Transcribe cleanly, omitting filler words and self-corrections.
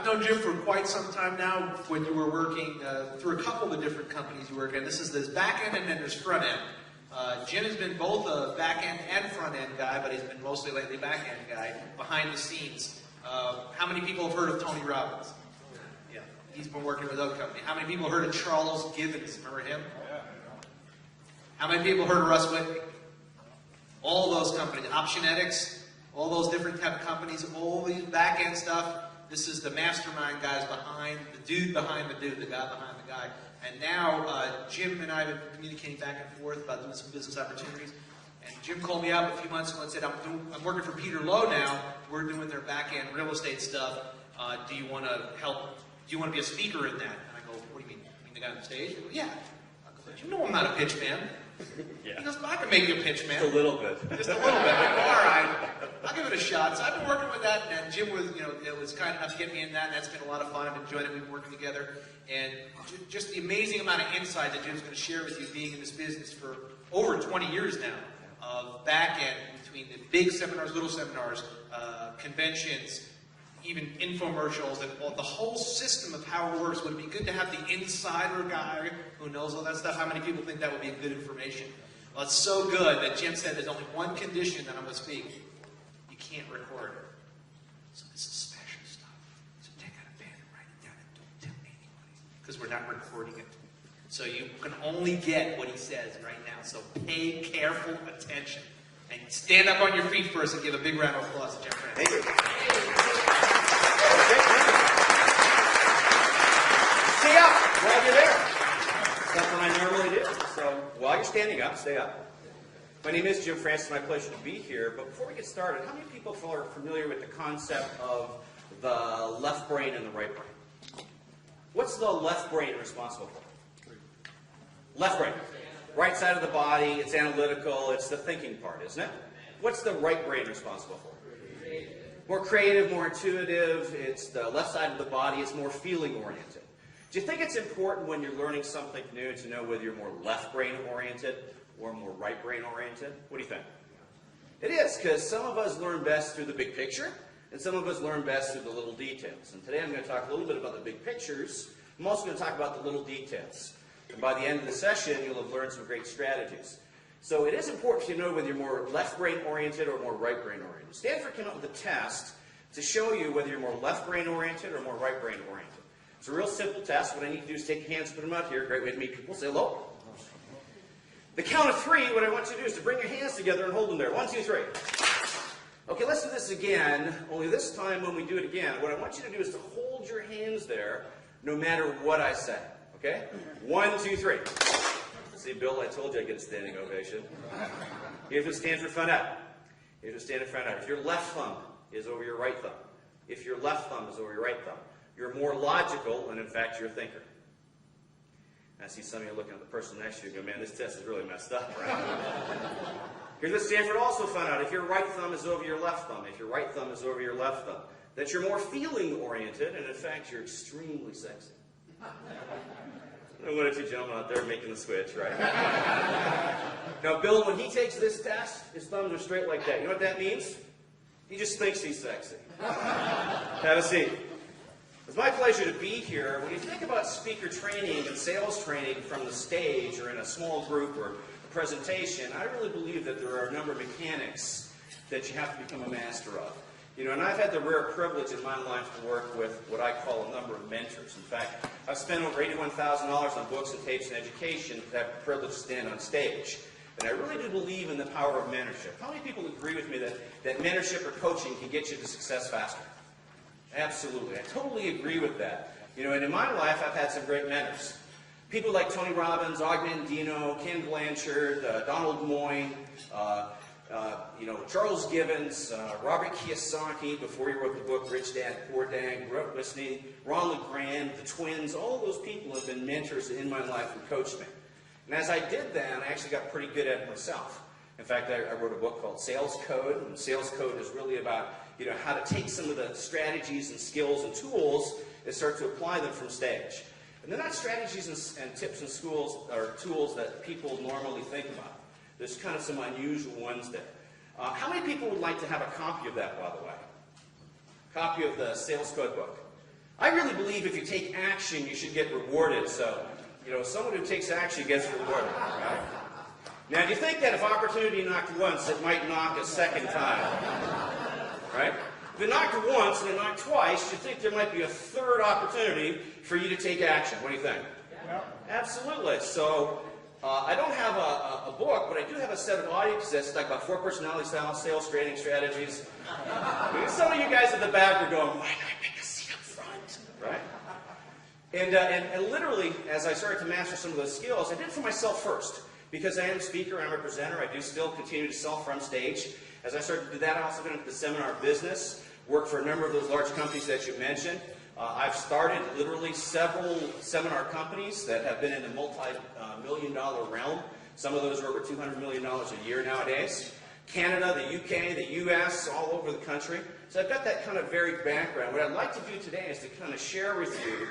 known Jim for quite some time now. When you were working through a couple of different companies you work in, this is the back end and then there's front end. Jim has been both a back end and front end guy, but he's been mostly lately back end guy behind the scenes. How many people have heard of Tony Robbins? Yeah, he's been working with Oak Company. How many people have heard of Charles Givens? Remember him? How many people have heard of Russ Whitney? All those companies, Optionetics, all those different type of companies, all these back end stuff. This is the mastermind guys behind the dude behind the dude, the guy behind the guy. And now Jim and I have been communicating back and forth about doing some business opportunities. And Jim called me up a few months ago and said, I'm working for Peter Lowe now. We're doing their back end real estate stuff. Do you want to help? Do you want to be a speaker in that? And I go, what do you mean? You mean the guy on the stage? He goes, yeah. I go, but you know I'm not a pitch man. Yeah. He goes, I can make you a pitch man. Just a little bit. Just a little bit. I go, all right, I'll give it a shot. So I've been working with that, and Jim was, it was kind enough to get me in that, and that's been a lot of fun. I've enjoyed it. We've been working together, and just the amazing amount of insight that Jim's going to share with you, being in this business for over 20 years now, of back end between the big seminars, little seminars, conventions, even infomercials, and the whole system of how it works. Would it be good to have the insider guy who knows all that stuff? How many people think that would be good information? Well, it's so good that Jim said there's only one condition that I'm going to speak. You can't record it. So this is special stuff. So take out a pen and write it down and don't tell anybody, because we're not recording it. So you can only get what he says right now. So pay careful attention. And stand up on your feet first and give a big round of applause to Jim Francis. Thank you. Stay up while you're there. Something I normally do. So while you're standing up, stay up. My name is Jim Francis. My pleasure to be here. But before we get started, how many people are familiar with the concept of the left brain and the right brain? What's the left brain responsible for? Left brain. Right side of the body, it's analytical, it's the thinking part, isn't it? What's the right brain responsible for? More creative, more intuitive. It's the left side of the body, it's more feeling oriented. Do you think it's important when you're learning something new to know whether you're more left brain oriented or more right brain oriented? What do you think? It is, because some of us learn best through the big picture, and some of us learn best through the little details. And today I'm going to talk a little bit about the big pictures. I'm also going to talk about the little details. And by the end of the session, you'll have learned some great strategies. So it is important to know whether you're more left brain oriented or more right brain oriented. Stanford came up with a test to show you whether you're more left brain oriented or more right brain oriented. It's a real simple test. What I need to do is take your hands, put them out here. Great way to meet people. Say hello. The count of three, what I want you to do is to bring your hands together and hold them there. 1, 2, 3. Okay, let's do this again. Only this time when we do it again, what I want you to do is to hold your hands there no matter what I say. Okay? 1, 2, 3. See, Bill, I told you I'd get a standing ovation. You have to stand for front out. You have to stand in front out. If your left thumb is over your right thumb, if your left thumb is over your right thumb, you're more logical, and in fact, you're a thinker. I see some of you looking at the person next to you and go, man, this test is really messed up, right? Here's what Stanford also found out. If your right thumb is over your left thumb, if your right thumb is over your left thumb, that you're more feeling-oriented, and in fact, you're extremely sexy. One or two gentlemen out there making the switch, right? Now, Bill, when he takes this test, his thumbs are straight like that. You know what that means? He just thinks he's sexy. Have a seat. It's my pleasure to be here. When you think about speaker training and sales training from the stage or in a small group or a presentation, I really believe that there are a number of mechanics that you have to become a master of. And I've had the rare privilege in my life to work with what I call a number of mentors. In fact, I've spent over $81,000 on books and tapes and education to have the privilege to stand on stage. And I really do believe in the power of mentorship. How many people agree with me that mentorship or coaching can get you to success faster? Absolutely. I totally agree with that. And in my life, I've had some great mentors. People like Tony Robbins, Og Mandino, Ken Blanchard, Donald Moyne, Charles Givens, Robert Kiyosaki, before he wrote the book Rich Dad, Poor Dad, grew up listening, Ron LeGrand, the twins, all of those people have been mentors in my life and coached me. And as I did that, I actually got pretty good at it myself. In fact, I wrote a book called Sales Code, and Sales Code is really about how to take some of the strategies and skills and tools and start to apply them from stage. And they're not strategies and tips and schools or tools that people normally think about. There's kind of some unusual ones there. How many people would like to have a copy of that, by the way? Copy of the Sales Code book? I really believe if you take action, you should get rewarded. So, someone who takes action gets rewarded, right? Now, do you think that if opportunity knocked once, it might knock a second time? Right? If it knocked once and it knocked twice, you think there might be a third opportunity for you to take action. What do you think? Yeah. Absolutely. So, I don't have a book, but I do have a set of audio cassettes like about 4 personality styles, sales training strategies. Some of you guys at the back are going, why not pick a seat up front? Right? And literally, as I started to master some of those skills, I did it for myself first. Because I am a speaker, I'm a presenter, I do still continue to sell from stage. As I started to do that, I also got into the seminar business, worked for a number of those large companies that you mentioned. I've started literally several seminar companies that have been in the multi-million-dollar realm. Some of those are over $200 million a year nowadays. Canada, the UK, the US, all over the country. So I've got that kind of varied background. What I'd like to do today is to kind of share with you